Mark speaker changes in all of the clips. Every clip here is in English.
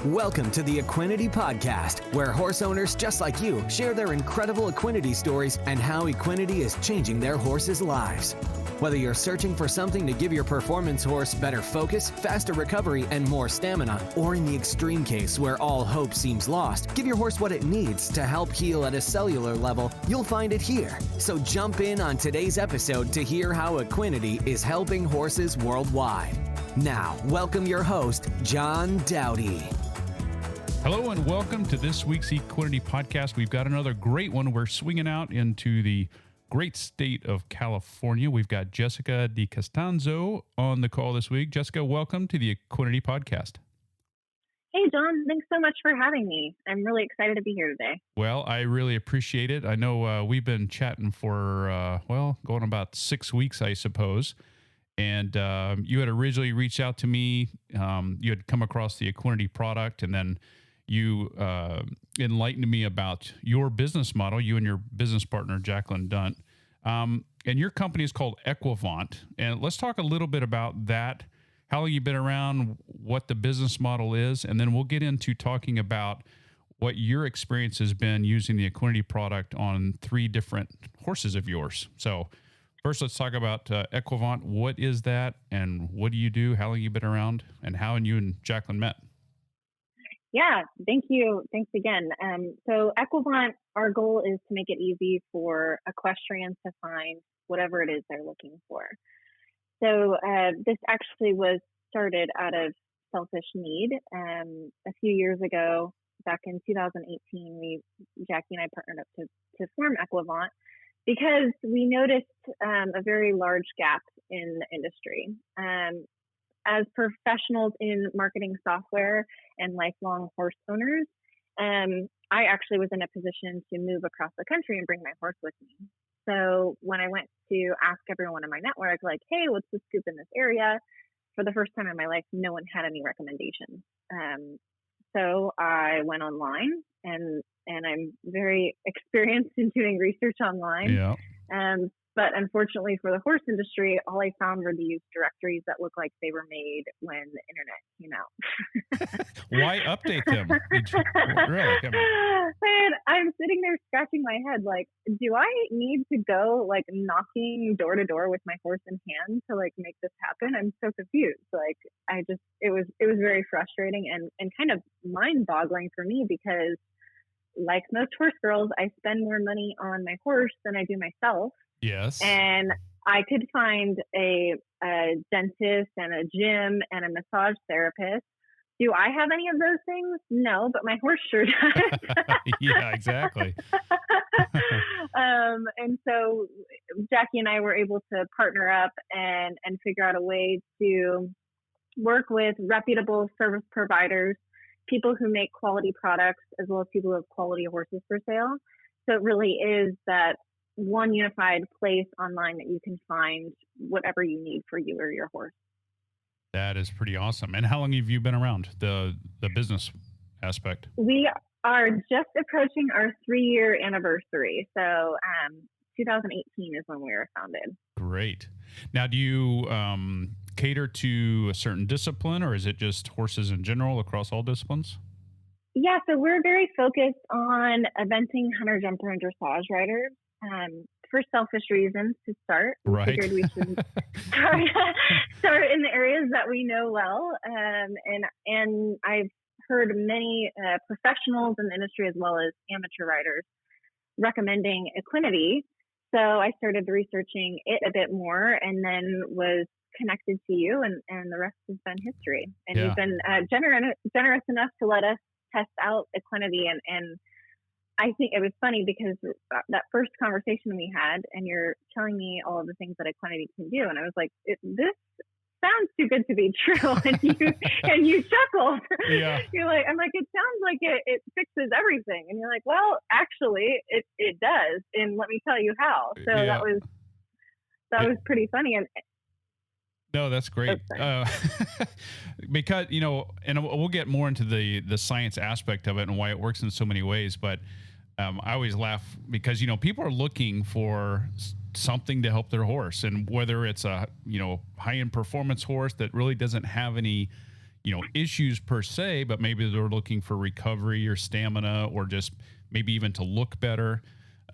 Speaker 1: Welcome to the Equinety Podcast, where horse owners just like you share their incredible Equinety stories and how Equinety is changing their horses' lives. Whether you're searching for something to give your performance horse better focus, faster recovery, and more stamina, or in the extreme case where all hope seems lost, give your horse what it needs to help heal at a cellular level, you'll find it here. So jump in on today's episode to hear how Equinety is helping horses worldwide. Now, welcome your host, John Dowdy.
Speaker 2: Hello and welcome to this week's Equinety Podcast. We've got another great one. We're swinging out into the great state of California. We've got Jessica DiCostanzo on the call this week. Jessica, welcome to the Equinety Podcast.
Speaker 3: Hey, John. Thanks so much for having me. I'm really excited to be here today.
Speaker 2: Well, I really appreciate it. I know we've been chatting for, going about 6 weeks, I suppose. And you had originally reached out to me. You had come across the Equinety product, and then you enlightened me about your business model, you and your business partner, Jacqueline Dunt. And your company is called Equivont. And let's talk a little bit about that, how long you've been around, what the business model is, and then we'll get into talking about what your experience has been using the Equinety product on 3 different horses of yours. So first, let's talk about Equivont. What is that, and what do you do? How long you've been around, and how you and Jacqueline met?
Speaker 3: Yeah, thank you. Thanks again. So Equivont, our goal is to make it easy for equestrians to find whatever it is they're looking for. So this actually was started out of selfish need. A few years ago, back in 2018, Jackie and I partnered up to form Equivont because we noticed a very large gap in the industry. As professionals in marketing software and lifelong horse owners, I actually was in a position to move across the country and bring my horse with me. So when I went to ask everyone in my network, like, hey, what's the scoop in this area? For the first time in my life, no one had any recommendations. So I went online, and I'm very experienced in doing research online.
Speaker 2: Yeah.
Speaker 3: But unfortunately for the horse industry, all I found were these directories that looked like they were made when the internet came out.
Speaker 2: Why update them? Really?
Speaker 3: Man, I'm sitting there scratching my head like, do I need to go like knocking door to door with my horse in hand to like make this happen? I'm so confused. Like it was very frustrating and kind of mind boggling for me because like most horse girls, I spend more money on my horse than I do myself.
Speaker 2: Yes.
Speaker 3: And I could find a dentist and a gym and a massage therapist. Do I have any of those things? No, but my horse sure does.
Speaker 2: Yeah, exactly.
Speaker 3: And so Jackie and I were able to partner up and figure out a way to work with reputable service providers, people who make quality products, as well as people who have quality horses for sale. So it really is that one unified place online that you can find whatever you need for you or your horse.
Speaker 2: That is pretty awesome. And how long have you been around, the business aspect?
Speaker 3: We are just approaching our 3-year anniversary. So 2018 is when we were founded.
Speaker 2: Great. Now, do you cater to a certain discipline, or is it just horses in general across all disciplines?
Speaker 3: Yeah, so we're very focused on eventing, hunter, jumper, and dressage riders. For selfish reasons to start.
Speaker 2: Right.
Speaker 3: We figured we should start in the areas that we know well. And I've heard many professionals in the industry as well as amateur riders recommending Equinety. So I started researching it a bit more and then was connected to you, and the rest has been history. And you've been generous enough to let us test out Equinety, and I think it was funny because that first conversation we had, and you're telling me all of the things that Equinety can do, and I was like, "This sounds too good to be true." And you chuckled.
Speaker 2: Yeah.
Speaker 3: You're like, "I'm like, it sounds like it fixes everything," and you're like, "Well, actually, it does, and let me tell you how." So that was pretty funny. And
Speaker 2: no, that's great. Because, and we'll get more into the science aspect of it and why it works in so many ways. But I always laugh because, people are looking for something to help their horse. And whether it's a, high-end performance horse that really doesn't have any, issues per se, but maybe they're looking for recovery or stamina, or just maybe even to look better,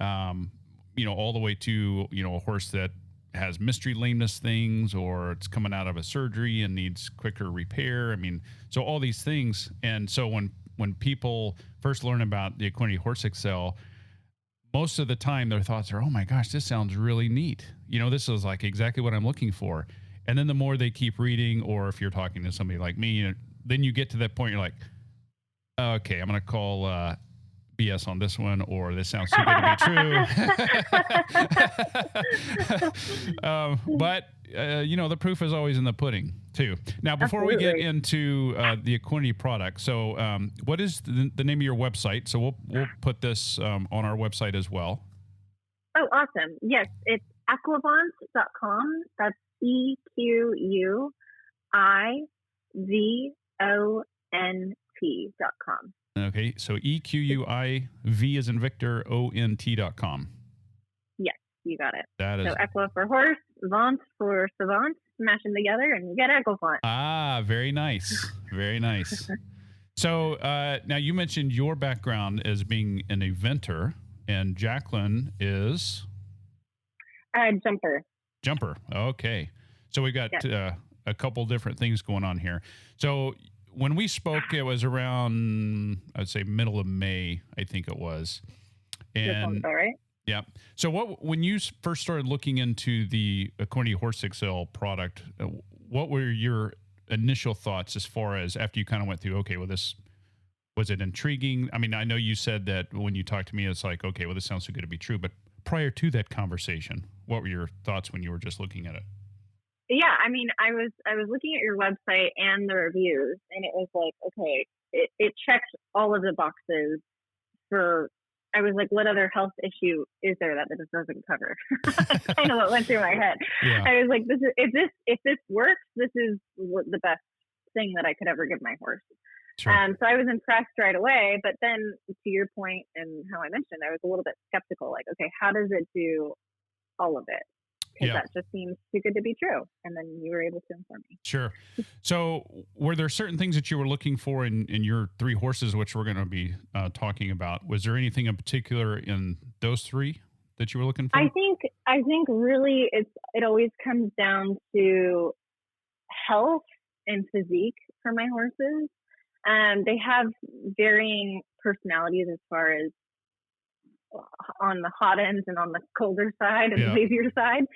Speaker 2: all the way to, a horse that has mystery lameness things, or it's coming out of a surgery and needs quicker repair. I mean, so all these things. And so when people first learn about the Equinety Horse XL, most of the time their thoughts are, oh my gosh, this sounds really neat. This is like exactly what I'm looking for. And then the more they keep reading, or if you're talking to somebody like me, then you get to that point, you're like, okay, I'm going to call BS on this one, or this sounds too good to be true. But the proof is always in the pudding too. Now, before we get into the Equinety product, so what is the name of your website? So we'll put this on our website as well.
Speaker 3: Oh, awesome. Yes, it's Equivont.com. That's EQUIVONT.com.
Speaker 2: Okay, so EQUIV as in Victor, ONT.com.
Speaker 3: Yes, you got it.
Speaker 2: That is.
Speaker 3: So Equa for horse, Vont for savant, smash them together, and you get Equivont.
Speaker 2: Ah, very nice. Very nice. So now you mentioned your background as being an eventer, and Jacqueline is? Jumper. Okay. So we got a couple different things going on here. So when we spoke, it was around, I would say, middle of May, I think it was. And
Speaker 3: all right.
Speaker 2: Yeah. So when you first started looking into the Equinety Horse XL product, what were your initial thoughts as far as after you kind of went through, okay, well, was it intriguing? I mean, I know you said that when you talked to me, it's like, okay, well, this sounds too good to be true. But prior to that conversation, what were your thoughts when you were just looking at it?
Speaker 3: Yeah, I mean, I was looking at your website and the reviews, and it was like, okay, it checks all of the boxes for. I was like, what other health issue is there that this doesn't cover? That's kind of what went through my head. Yeah. I was like, if this works, this is the best thing that I could ever give my horse. Sure. So I was impressed right away, but then to your point and how I mentioned, I was a little bit skeptical, like, okay, how does it do all of it? Because that just seems too good to be true. And then you were able to inform me.
Speaker 2: Sure. So were there certain things that you were looking for in your three horses, which we're going to be talking about? Was there anything in particular in those three that you were looking for?
Speaker 3: I think really it always comes down to health and physique for my horses. They have varying personalities as far as on the hot ends and on the colder side and the lazier side.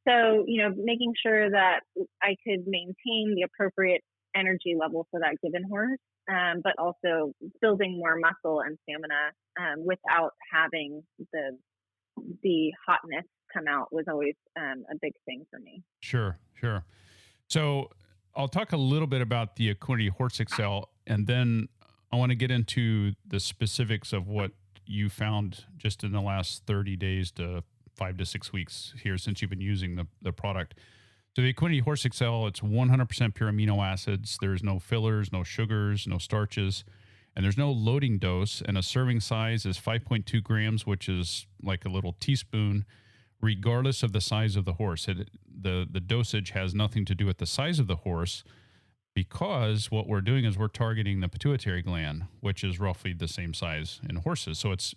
Speaker 3: So, making sure that I could maintain the appropriate energy level for that given horse, but also building more muscle and stamina without having the hotness come out was always a big thing for me.
Speaker 2: Sure. So I'll talk a little bit about the Equinety Horse XL, and then I want to get into the specifics of what you found just in the last 30 days to 5 to 6 weeks here since you've been using the product. So the Equinety Horse XL, it's 100% pure amino acids. There's no fillers, no sugars, no starches, and there's no loading dose. And a serving size is 5.2 grams, which is like a little teaspoon, regardless of the size of the horse. The dosage has nothing to do with the size of the horse, because what we're doing is we're targeting the pituitary gland, which is roughly the same size in horses. So it's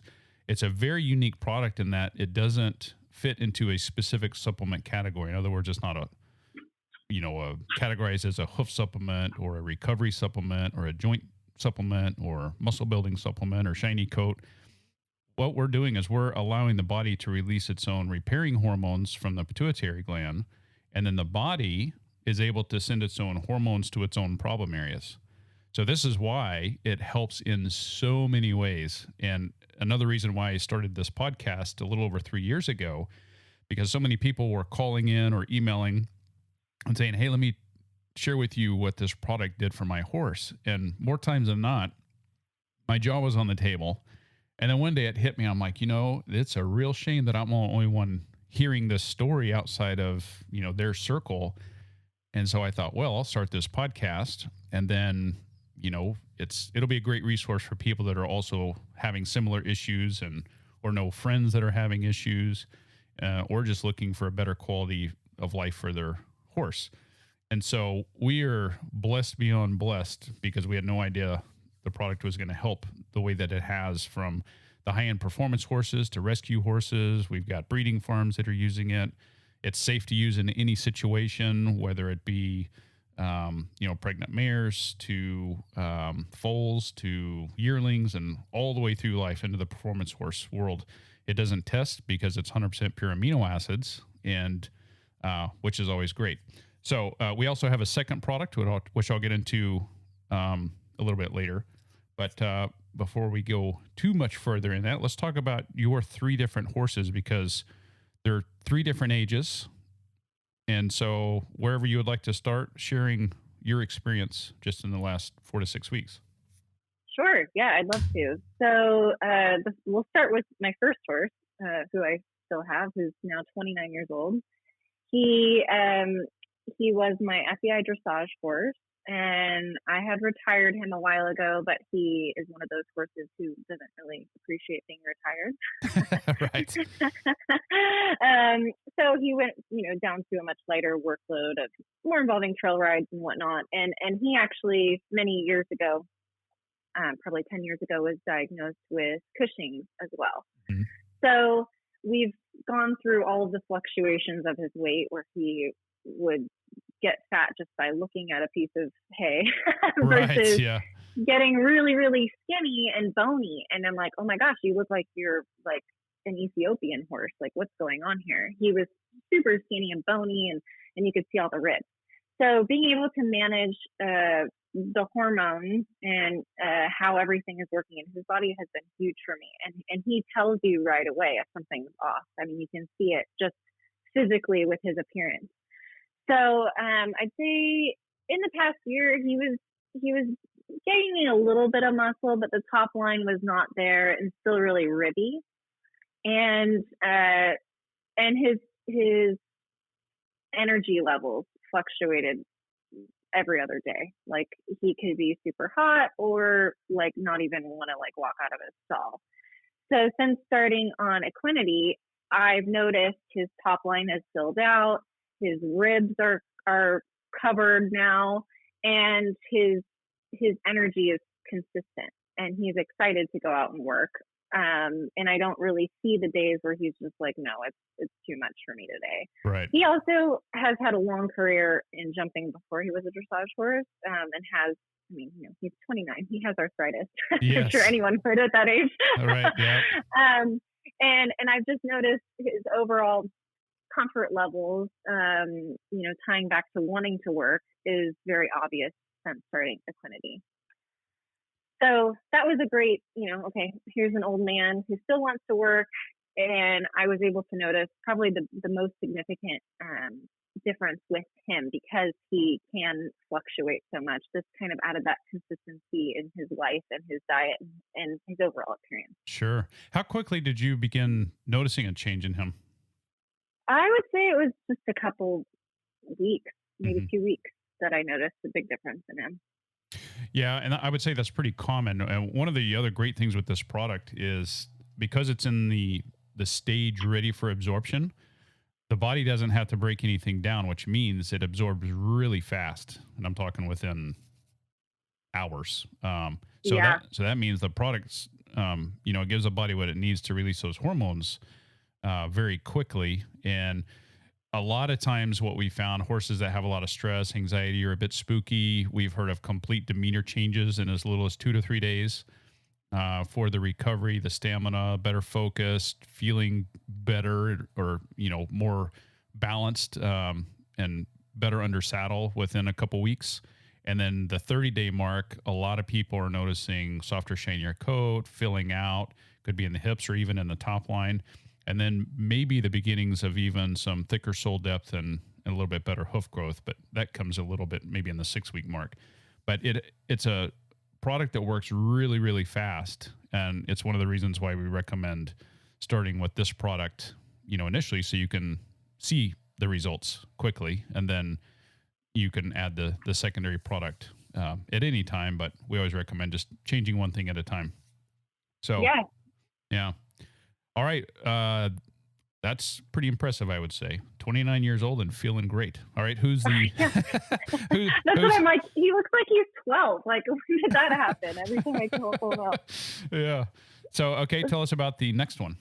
Speaker 2: a very unique product in that it doesn't fit into a specific supplement category. In other words, it's not categorized as a hoof supplement or a recovery supplement or a joint supplement or muscle building supplement or shiny coat. What we're doing is we're allowing the body to release its own repairing hormones from the pituitary gland, and then the body is able to send its own hormones to its own problem areas. So this is why it helps in so many ways. And another reason why I started this podcast a little over 3 years ago, because so many people were calling in or emailing and saying, hey, let me share with you what this product did for my horse. And more times than not, my jaw was on the table. And then one day it hit me. I'm like, it's a real shame that I'm the only one hearing this story outside of, their circle. And so I thought, well, I'll start this podcast, and then, it'll be a great resource for people that are also having similar issues or know friends that are having issues, or just looking for a better quality of life for their horse. And so we are blessed beyond blessed because we had no idea the product was going to help the way that it has, from the high-end performance horses to rescue horses. We've got breeding farms that are using it. It's safe to use in any situation, whether it be, pregnant mares to foals to yearlings and all the way through life into the performance horse world. It doesn't test because it's 100% pure amino acids, and which is always great. So we also have a second product, which I'll get into a little bit later. But before we go too much further in that, let's talk about your 3 different horses, because they're 3 different ages. And so wherever you would like to start sharing your experience just in the last 4 to 6 weeks.
Speaker 3: Sure. Yeah, I'd love to. So we'll start with my first horse, who I still have, who's now 29 years old. He was my FEI dressage horse, and I had retired him a while ago, but he is one of those horses who doesn't really appreciate being retired.
Speaker 2: Right.
Speaker 3: So he went, down to a much lighter workload of more involving trail rides and whatnot. And he actually, many years ago, probably 10 years ago, was diagnosed with Cushing's as well. Mm-hmm. So we've gone through all of the fluctuations of his weight, where he would get fat just by looking at a piece of hay versus getting really, really skinny and bony. And I'm like, oh my gosh, you look like you're like an Ethiopian horse. Like, what's going on here? He was super skinny and bony, and you could see all the ribs. So being able to manage the hormones and how everything is working in his body has been huge for me. And he tells you right away if something's off. I mean, you can see it just physically with his appearance. So I'd say in the past year, he was gaining a little bit of muscle, but the top line was not there and still really ribby. And his energy levels fluctuated every other day. Like, he could be super hot or like not even want to like walk out of his stall. So since starting on Equinety, I've noticed his top line has filled out, his ribs are covered now, and his energy is consistent, and he's excited to go out and work. And I don't really see the days where he's just like, no, it's too much for me today.
Speaker 2: Right.
Speaker 3: He also has had a long career in jumping before he was a dressage horse, and has, he's 29. He has arthritis.
Speaker 2: Yes.
Speaker 3: I'm sure anyone heard at that age.
Speaker 2: All right. Yeah.
Speaker 3: And I've just noticed his overall comfort levels, tying back to wanting to work, is very obvious since starting Equinety. So that was a great, okay, here's an old man who still wants to work. And I was able to notice probably the most significant difference with him, because he can fluctuate so much. This kind of added that consistency in his life and his diet and his overall appearance.
Speaker 2: Sure. How quickly did you begin noticing a change in him?
Speaker 3: I would say it was just a couple weeks, maybe 2 weeks, that I noticed a big difference in him.
Speaker 2: Yeah, and I would say that's pretty common. And one of the other great things with this product is, because it's in the stage ready for absorption, the body doesn't have to break anything down, which means it absorbs really fast. And I'm talking within hours. So that means the product's, it gives the body what it needs to release those hormones very quickly. And a lot of times what we found, horses that have a lot of stress, anxiety, or a bit spooky, we've heard of complete demeanor changes in as little as 2 to 3 days for the recovery, the stamina, better focused, feeling better, or, more balanced and better under saddle within a couple weeks. And then the 30-day mark, a lot of people are noticing softer, shinier coat, filling out, could be in the hips or even in the top line. And then maybe the beginnings of even some thicker sole depth and a little bit better hoof growth, but that comes a little bit maybe in the 6-week mark. But it's a product that works really, really fast, and it's one of the reasons why we recommend starting with this product, initially, so you can see the results quickly, and then you can add the secondary product at any time. But we always recommend just changing one thing at a time. So yeah. All right. That's pretty impressive, I would say. 29 years old and feeling great. All right, who's the?
Speaker 3: That's what I'm like. He looks like he's 12. Like, when did that happen? Every time I pull him up.
Speaker 2: Yeah. So, okay, tell us about the next one.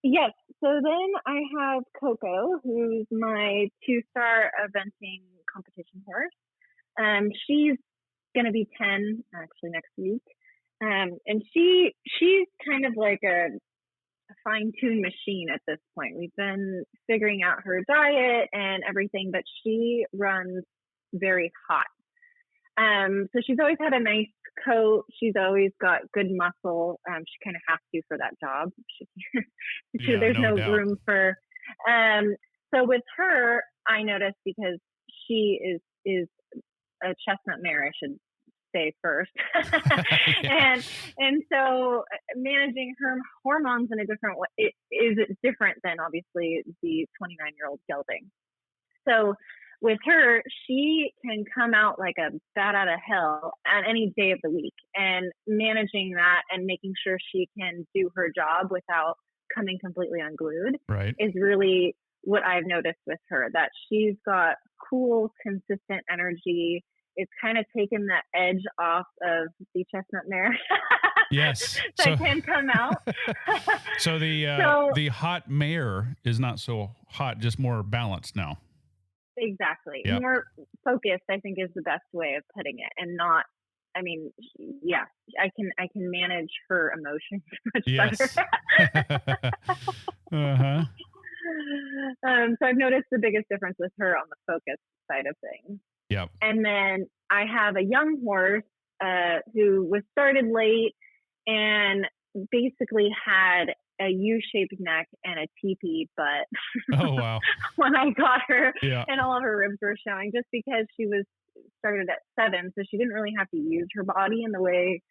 Speaker 3: Yes. So then I have Coco, who's my 2-star eventing competition horse. She's going to be 10 actually next week. And she's kind of like a fine-tuned machine at this point. We've been figuring out her diet and everything, but she runs very hot. So she's always had a nice coat. She's always got good muscle. She kind of has to for that job. There's no room for. So with her, I noticed, because she is a chestnut mare, I should say first, and so managing her hormones in a different way is different than obviously the 29-year-old gelding. So with her, she can come out like a bat out of hell on any day of the week, and managing that and making sure she can do her job without coming completely unglued is really what I've noticed with her, that she's got cool, consistent energy. It's kind of taken the edge off of the chestnut mare.
Speaker 2: Yes.
Speaker 3: That can come out.
Speaker 2: So the hot mare is not so hot, just more balanced now.
Speaker 3: Exactly.
Speaker 2: Yep.
Speaker 3: More focused, I think, is the best way of putting it, and not. I mean, yeah, I can manage her emotions much better.
Speaker 2: Uh-huh.
Speaker 3: So I've noticed the biggest difference with her on the focus side of things.
Speaker 2: Yep.
Speaker 3: And then I have a young horse who was started late and basically had a U-shaped neck and a teepee butt.
Speaker 2: Oh, wow.
Speaker 3: When I got her,
Speaker 2: yeah.
Speaker 3: And all of her ribs were showing, just because she was started at 7, so she didn't really have to use her body in the way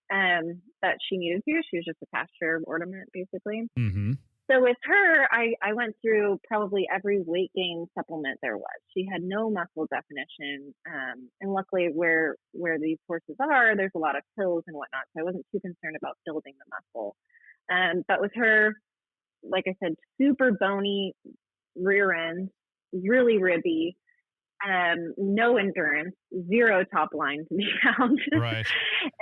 Speaker 3: that she needed to. She was just a pasture ornament, basically.
Speaker 2: Mm-hmm.
Speaker 3: So with her, I went through probably every weight gain supplement there was. She had no muscle definition. And luckily where these horses are, there's a lot of pills and whatnot. So I wasn't too concerned about building the muscle. But with her, like I said, super bony rear end, really ribby, no endurance, 0 top line to be found.
Speaker 2: Right.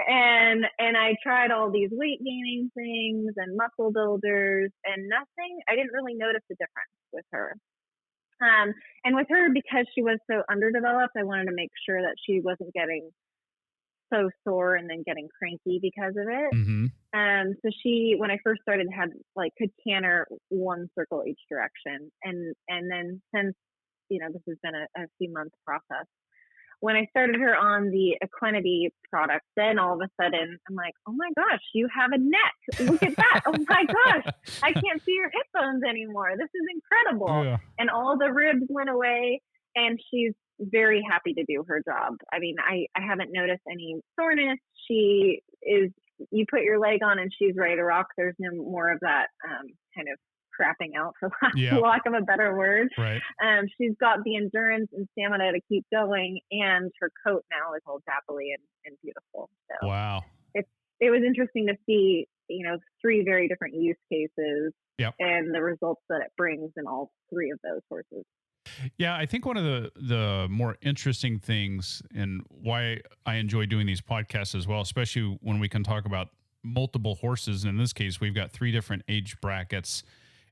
Speaker 3: And I tried all these weight gaining things and muscle builders, and nothing. I didn't really notice a difference with her. And with her, because she was so underdeveloped, I wanted to make sure that she wasn't getting so sore and then getting cranky because of it.
Speaker 2: Mm-hmm.
Speaker 3: So she, when I first started, could canter one circle each direction, and then since, this has been a few month process. When I started her on the Equinety product, then all of a sudden I'm like, oh my gosh, you have a neck. Look at that. Oh my gosh, I can't see your hip bones anymore. This is incredible. Yeah. And all the ribs went away, and she's very happy to do her job. I mean, I haven't noticed any soreness. She is, you put your leg on and she's ready to rock. There's no more of that kind of crapping out, for lack of a better word.
Speaker 2: Right.
Speaker 3: She's got the endurance and stamina to keep going, and her coat now is all dapply and beautiful. So
Speaker 2: wow.
Speaker 3: It was interesting to see, 3 very different use cases and the results that it brings in all 3 of those horses.
Speaker 2: Yeah, I think one of the more interesting things, and why I enjoy doing these podcasts as well, especially when we can talk about multiple horses. And in this case, we've got 3 different age brackets.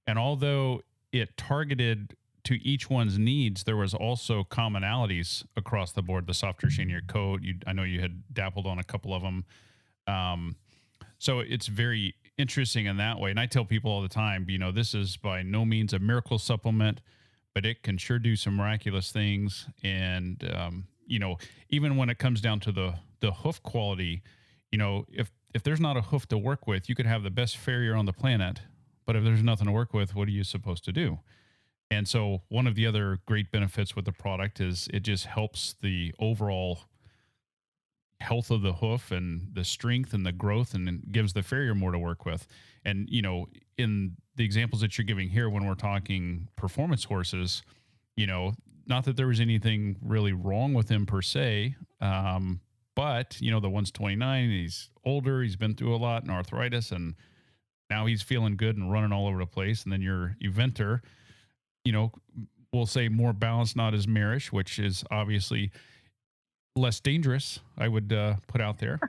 Speaker 2: And although it targeted to each one's needs, there was also commonalities across the board. The soft tissue in your coat, I know you had dappled on a couple of them. So it's very interesting in that way. And I tell people all the time, this is by no means a miracle supplement, but it can sure do some miraculous things. And, even when it comes down to the hoof quality, if there's not a hoof to work with, you could have the best farrier on the planet, but if there's nothing to work with, what are you supposed to do? And so one of the other great benefits with the product is it just helps the overall health of the hoof and the strength and the growth, and it gives the farrier more to work with. And, in the examples that you're giving here, when we're talking performance horses, not that there was anything really wrong with him per se, but, the one's 29, he's older, he's been through a lot and arthritis, and now he's feeling good and running all over the place. And then your Eventer, you know, we'll say more balanced, not as marish, which is obviously less dangerous, I would put out there.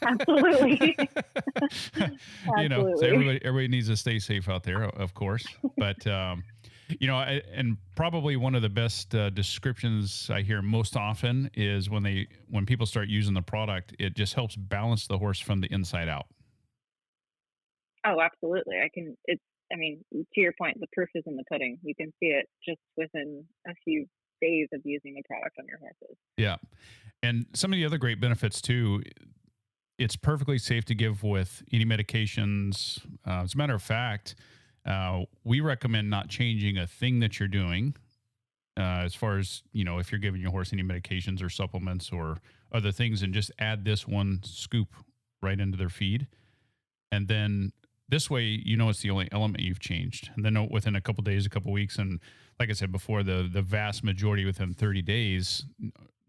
Speaker 3: Absolutely.
Speaker 2: You know, so everybody needs to stay safe out there, of course. But, you know, and probably one of the best descriptions I hear most often is when people start using the product, it just helps balance the horse from the inside out.
Speaker 3: Oh, absolutely. I mean, to your point, the proof is in the pudding. You can see it just within a few days of using the product on your horses.
Speaker 2: Yeah. And some of the other great benefits too, it's perfectly safe to give with any medications. As a matter of fact, we recommend not changing a thing that you're doing as far as, you know, if you're giving your horse any medications or supplements or other things, and just add this one scoop right into their feed. And then this way, you know, it's the only element you've changed. And then within a couple of days, a couple of weeks, and like I said before, the vast majority within 30 days,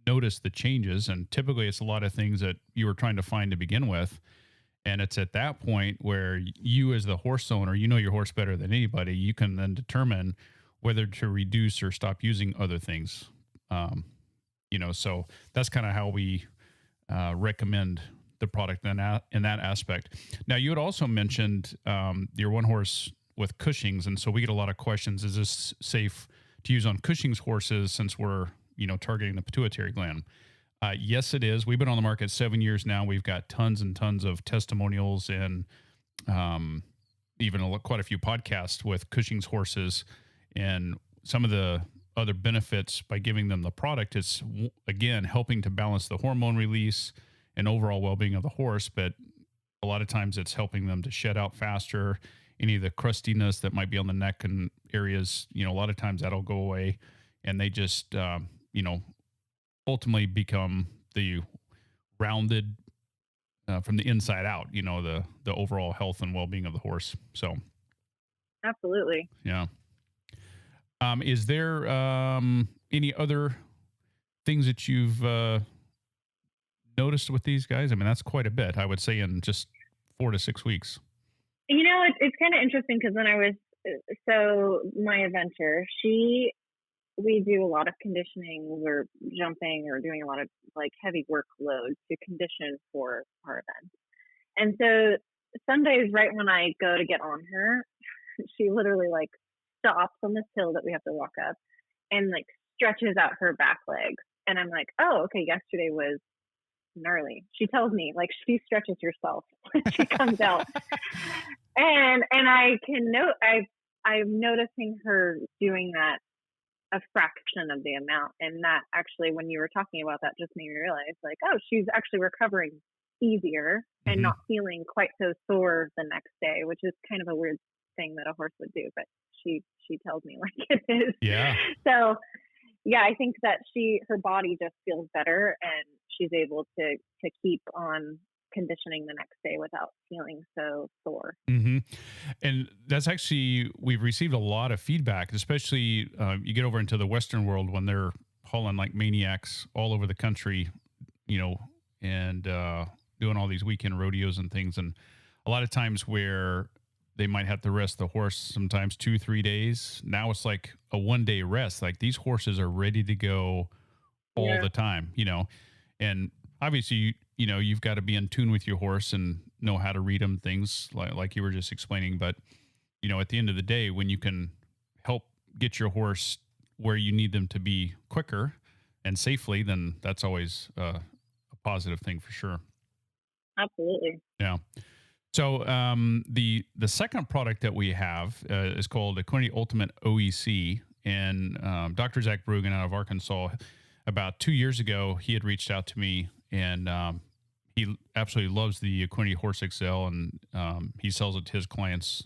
Speaker 2: notice the changes. And typically it's a lot of things that you were trying to find to begin with. And it's at that point where you, as the horse owner, you know your horse better than anybody. You can then determine whether to reduce or stop using other things. You know, so that's kind of how we recommend the product in that aspect. Now, you had also mentioned your one horse with Cushing's, and so we get a lot of questions. Is this safe to use on Cushing's horses since we're, you know, targeting the pituitary gland? Yes, it is. We've been on the market 7 years now. We've got tons and tons of testimonials and even quite a few podcasts with Cushing's horses. And some of the other benefits by giving them the product is, again, helping to balance the hormone release and overall well-being of the horse. But a lot of times it's helping them to shed out faster. Any of the crustiness that might be on the neck and areas, you know, a lot of times that'll go away, and they just, you know, ultimately become the rounded from the inside out, you know, the overall health and well-being of the horse. So.
Speaker 3: Absolutely.
Speaker 2: Yeah. Is there any other things that you've noticed with these guys? I mean, that's quite a bit, I would say, in just 4 to 6 weeks.
Speaker 3: You know, it's kind of interesting because when my Eventer, we do a lot of conditioning. We're jumping or doing a lot of like heavy workload to condition for our event. And so some days right when I go to get on her, she literally like stops on this hill that we have to walk up and like stretches out her back legs. And I'm like, oh, okay, yesterday was gnarly. She tells me like she stretches herself when she comes out. And I can note, I'm noticing her doing that a fraction of the amount. And that actually, when you were talking about that, just made me realize like, oh, she's actually recovering easier and not feeling quite so sore the next day, which is kind of a weird thing that a horse would do, but she tells me like it is.
Speaker 2: Yeah.
Speaker 3: So yeah, I think that her body just feels better and she's able to keep on conditioning the next day without feeling so sore.
Speaker 2: Mm-hmm. And that's actually, we've received a lot of feedback, especially you get over into the Western world when they're hauling like maniacs all over the country, you know, and doing all these weekend rodeos and things. And a lot of times where they might have to rest the horse sometimes 2-3 days. Now it's like a 1-day rest. Like these horses are ready to go all the time, you know, and obviously, you know, you've got to be in tune with your horse and know how to read them, things like you were just explaining. But, you know, at the end of the day, when you can help get your horse where you need them to be quicker and safely, then that's always a positive thing for sure.
Speaker 3: Absolutely.
Speaker 2: Yeah. So the second product that we have is called Equinety Ultimate OEC, and Dr. Zach Brugan out of Arkansas, about 2 years ago, he had reached out to me, and he absolutely loves the Equinety Horse XL, and he sells it to his clients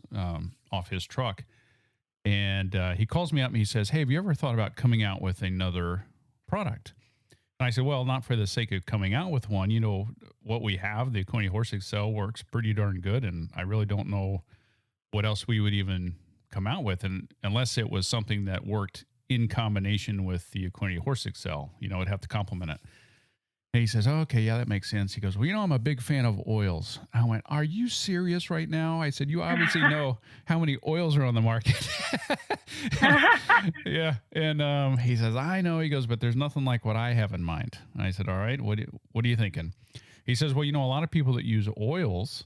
Speaker 2: off his truck. And he calls me up and he says, "Hey, have you ever thought about coming out with another product?" And I said, "Well, not for the sake of coming out with one. You know, what we have, the Equinety Horse XL, works pretty darn good, and I really don't know what else we would even come out with, and unless it was something that worked in combination with the Equinety Horse XL, you know, it'd have to complement it." And he says, oh, okay, yeah, that makes sense. He goes, well, I'm a big fan of oils. I went, are you serious right now? I said, you obviously know how many oils are on the market. Yeah. And he says, I know. He goes, but there's nothing like what I have in mind. And I said, all right, what are you thinking? He says, well, a lot of people that use oils,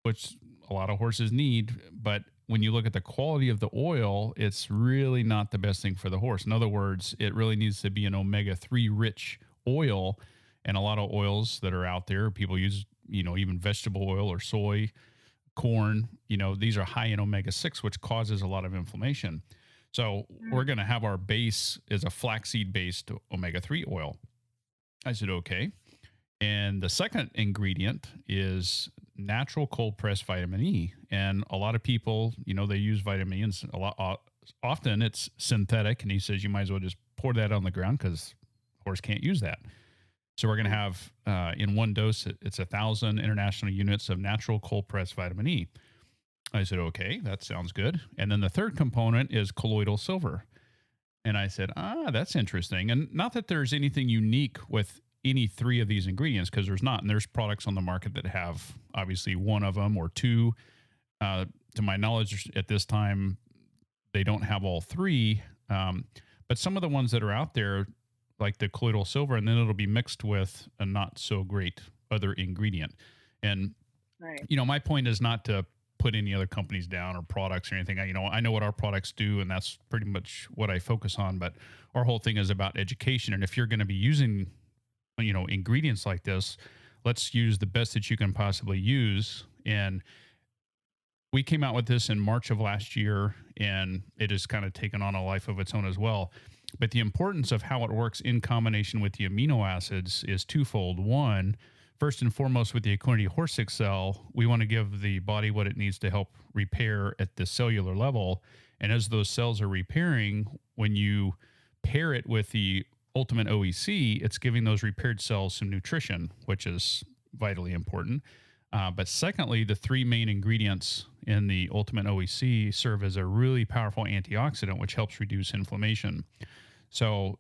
Speaker 2: which a lot of horses need, but when you look at the quality of the oil, it's really not the best thing for the horse. In other words, it really needs to be an omega-3 rich oil, and a lot of oils that are out there, people use, even vegetable oil or soy, corn, these are high in omega-6, which causes a lot of inflammation. So we're going to have our base is a flaxseed based omega-3 oil. I said, okay. And the second ingredient is natural cold pressed vitamin E. And a lot of people, they use vitamin E, and often it's synthetic. And he says, you might as well just pour that on the ground because horse can't use that. So we're going to have in one dose, it's 1,000 international units of natural cold pressed vitamin E. I said, okay, that sounds good. And then the third component is colloidal silver. And I said, that's interesting. And not that there's anything unique with any three of these ingredients, because there's not. And there's products on the market that have obviously one of them or two. To my knowledge at this time, they don't have all three. But some of the ones that are out there, like the colloidal silver, and then it'll be mixed with a not so great other ingredient. And,
Speaker 3: right.
Speaker 2: My point is not to put any other companies down or products or anything. I know what our products do, and that's pretty much what I focus on. But our whole thing is about education. And if you're going to be using, ingredients like this, let's use the best that you can possibly use. And we came out with this in March of last year, and it has kind of taken on a life of its own as well. But the importance of how it works in combination with the amino acids is twofold. One, first and foremost, with the Equinety Horse XL, we want to give the body what it needs to help repair at the cellular level. And as those cells are repairing, when you pair it with the Ultimate OEC, it's giving those repaired cells some nutrition, which is vitally important. But secondly, the three main ingredients in the Ultimate OEC serve as a really powerful antioxidant, which helps reduce inflammation. So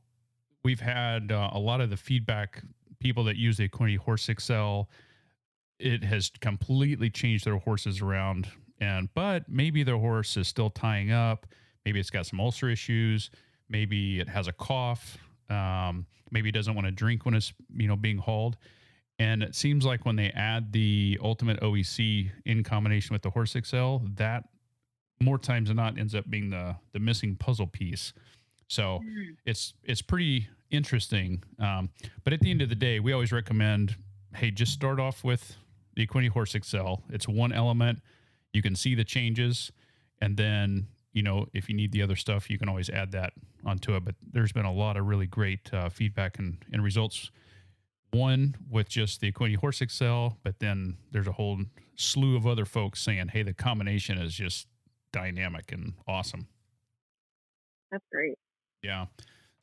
Speaker 2: we've had a lot of the feedback, people that use the Equinety Horse XL, it has completely changed their horses around. But maybe their horse is still tying up. Maybe it's got some ulcer issues. Maybe it has a cough. Maybe it doesn't want to drink when it's, being hauled. And it seems like when they add the Ultimate OEC in combination with the Horse XL, that more times than not ends up being the missing puzzle piece. So it's pretty interesting. But at the end of the day, we always recommend, hey, just start off with the Equinety Horse XL. It's one element. You can see the changes. And then, if you need the other stuff, you can always add that onto it. But there's been a lot of really great feedback and results. One with just the Equinety Horse XL, but then there's a whole slew of other folks saying, hey, the combination is just dynamic and awesome.
Speaker 3: That's great.
Speaker 2: Yeah.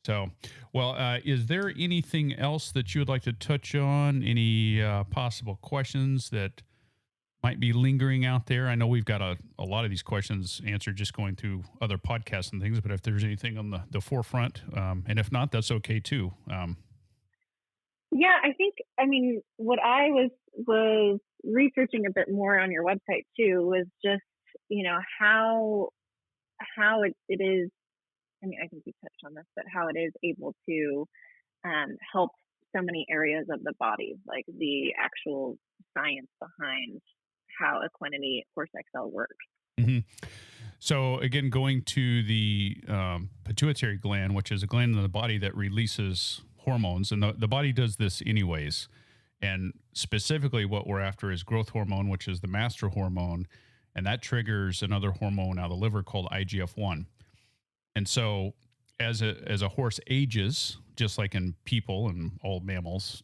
Speaker 2: So, well, is there anything else that you would like to touch on? Any possible questions that might be lingering out there? I know we've got a lot of these questions answered just going through other podcasts and things, but if there's anything on the forefront, and if not, that's okay too.
Speaker 3: Yeah, what I was researching a bit more on your website too was just, how it is, I think you touched on this, but how it is able to help so many areas of the body, like the actual science behind how Equinety Horse XL works.
Speaker 2: Mm-hmm. So again, going to the pituitary gland, which is a gland in the body that releases hormones, and the body does this anyways. And specifically what we're after is growth hormone, which is the master hormone, and that triggers another hormone out of the liver called IGF-1. And so as a horse ages, just like in people and all mammals,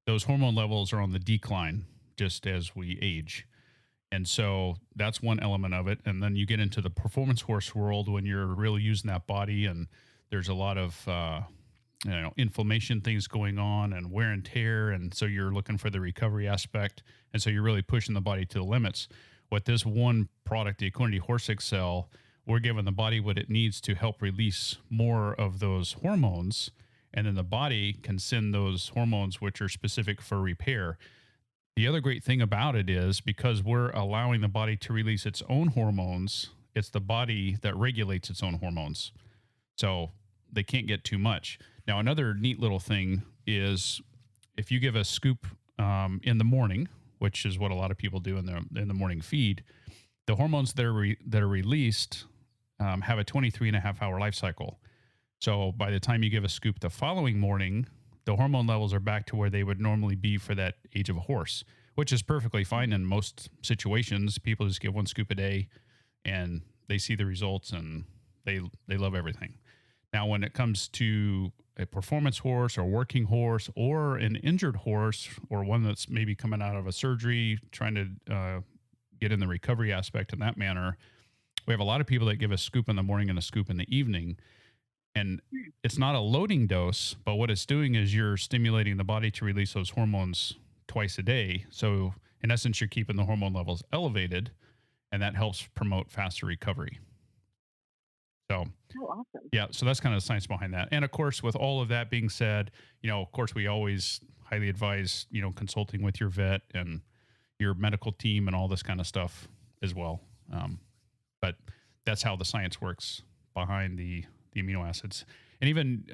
Speaker 2: those hormone levels are on the decline just as we age. And so that's one element of it. And then you get into the performance horse world when you're really using that body, and there's a lot of inflammation things going on and wear and tear. And so you're looking for the recovery aspect. And so you're really pushing the body to the limits. With this one product, the Equinety Horse XL, we're giving the body what it needs to help release more of those hormones. and then the body can send those hormones which are specific for repair. The other great thing about it is because we're allowing the body to release its own hormones, it's the body that regulates its own hormones. So they can't get too much. Now, another neat little thing is if you give a scoop in the morning, which is what a lot of people do in the morning feed, the hormones that are released have a 23.5-hour life cycle. So by the time you give a scoop the following morning, the hormone levels are back to where they would normally be for that age of a horse, which is perfectly fine in most situations. People just give one scoop a day and they see the results and they love everything. Now, when it comes to a performance horse or working horse or an injured horse or one that's maybe coming out of a surgery, trying to get in the recovery aspect in that manner, we have a lot of people that give a scoop in the morning and a scoop in the evening. And it's not a loading dose, but what it's doing is you're stimulating the body to release those hormones twice a day. So in essence, you're keeping the hormone levels elevated, and that helps promote faster recovery. So,
Speaker 3: awesome.
Speaker 2: Yeah, so that's kind of the science behind that. And of course, with all of that being said, of course, we always highly advise, consulting with your vet and your medical team and all this kind of stuff as well. But that's how the science works behind the amino acids. And even,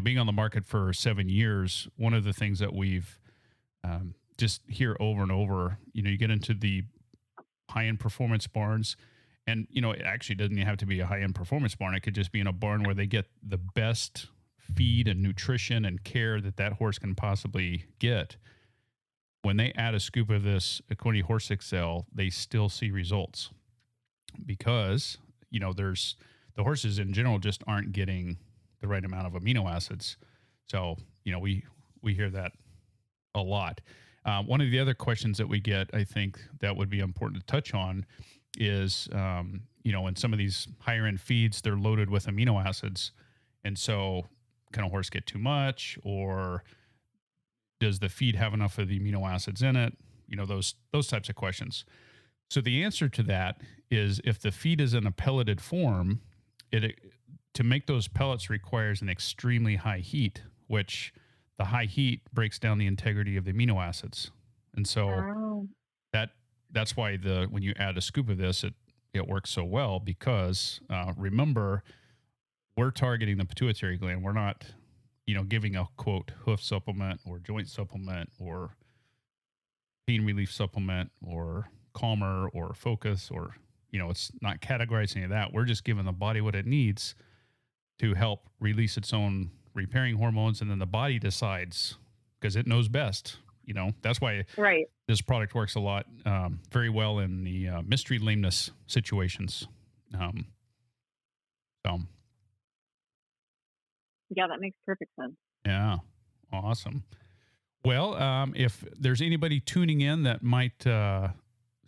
Speaker 2: being on the market for 7 years, one of the things that we've just hear over and over, you get into the high-end performance barns, and, it actually doesn't have to be a high-end performance barn. It could just be in a barn where they get the best feed and nutrition and care that horse can possibly get. When they add a scoop of this Equinety Horse XL, they still see results because, the horses in general just aren't getting the right amount of amino acids. So, we hear that a lot. One of the other questions that we get, I think that would be important to touch on is, in some of these higher end feeds, they're loaded with amino acids. And so can a horse get too much, or does the feed have enough of the amino acids in it? Those types of questions. So the answer to that is if the feed is in a pelleted form, to make those pellets requires an extremely high heat, which the high heat breaks down the integrity of the amino acids. And so that's why when you add a scoop of this, it works so well because remember, we're targeting the pituitary gland. We're not, giving a quote hoof supplement or joint supplement or pain relief supplement or calmer or focus or, it's not categorizing any of that. We're just giving the body what it needs to help release its own repairing hormones. And then the body decides because it knows best. That's why this product works a lot, very well in the mystery lameness situations.
Speaker 3: Yeah, that makes perfect sense.
Speaker 2: Yeah. Awesome. Well, if there's anybody tuning in that might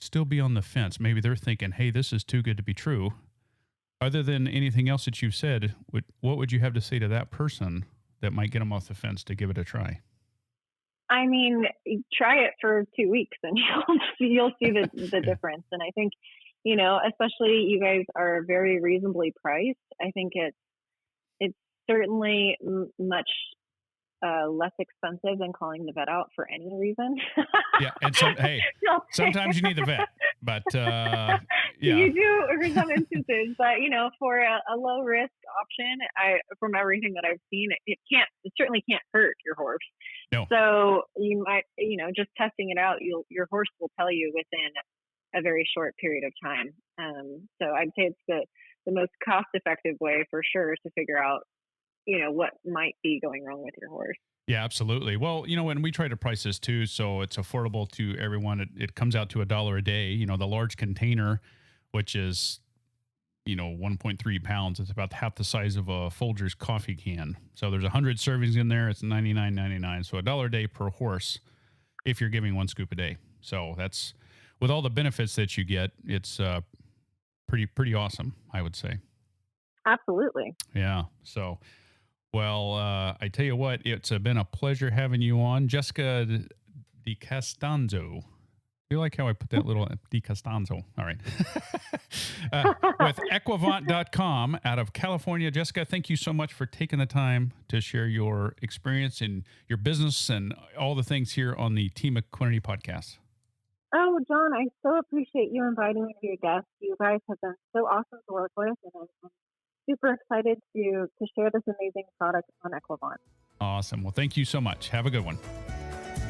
Speaker 2: still be on the fence, maybe they're thinking, hey, this is too good to be true. Other than anything else that you've said, what would you have to say to that person that might get them off the fence to give it a try?
Speaker 3: I mean, try it for 2 weeks and you'll see the difference. And I think, especially you guys are very reasonably priced. I think it's certainly much less expensive than calling the vet out for any reason.
Speaker 2: Yeah, and sometimes you need the vet, but yeah,
Speaker 3: you do for some instances. But for a low risk option, from everything that I've seen, it certainly can't hurt your horse.
Speaker 2: No.
Speaker 3: So you might, just testing it out, your horse will tell you within a very short period of time. So I'd say it's the most cost effective way for sure to figure out what might be going wrong with your horse.
Speaker 2: Yeah, absolutely. Well, when we try to price this too, so it's affordable to everyone, it comes out to $1 a day. The large container, which is, 1.3 pounds, it's about half the size of a Folgers coffee can. So there's 100 servings in there. It's $99.99. So $1 a day per horse if you're giving one scoop a day. So that's, with all the benefits that you get, it's pretty awesome, I would say.
Speaker 3: Absolutely.
Speaker 2: Yeah. So, well, I tell you what, it's been a pleasure having you on. Jessica DiCostanzo. You like how I put that little DiCostanzo. All right. With Equivont.com out of California. Jessica, thank you so much for taking the time to share your experience and your business and all the things here on the Team Equinety podcast.
Speaker 3: Oh, John, I so appreciate you inviting me to be a guest. You guys have been so awesome to work with, and I'm super excited to share this amazing product on Equivont.
Speaker 2: Awesome. Well, thank you so much. Have a good one.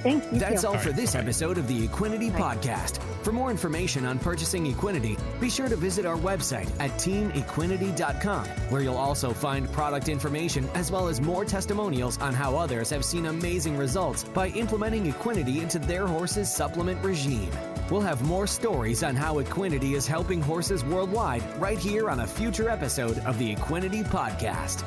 Speaker 3: Thanks.
Speaker 1: That's all for this episode of the Equinety Podcast. For more information on purchasing Equinety, be sure to visit our website at teamequinety.com, where you'll also find product information as well as more testimonials on how others have seen amazing results by implementing Equinety into their horse's supplement regime. We'll have more stories on how Equinety is helping horses worldwide right here on a future episode of the Equinety Podcast.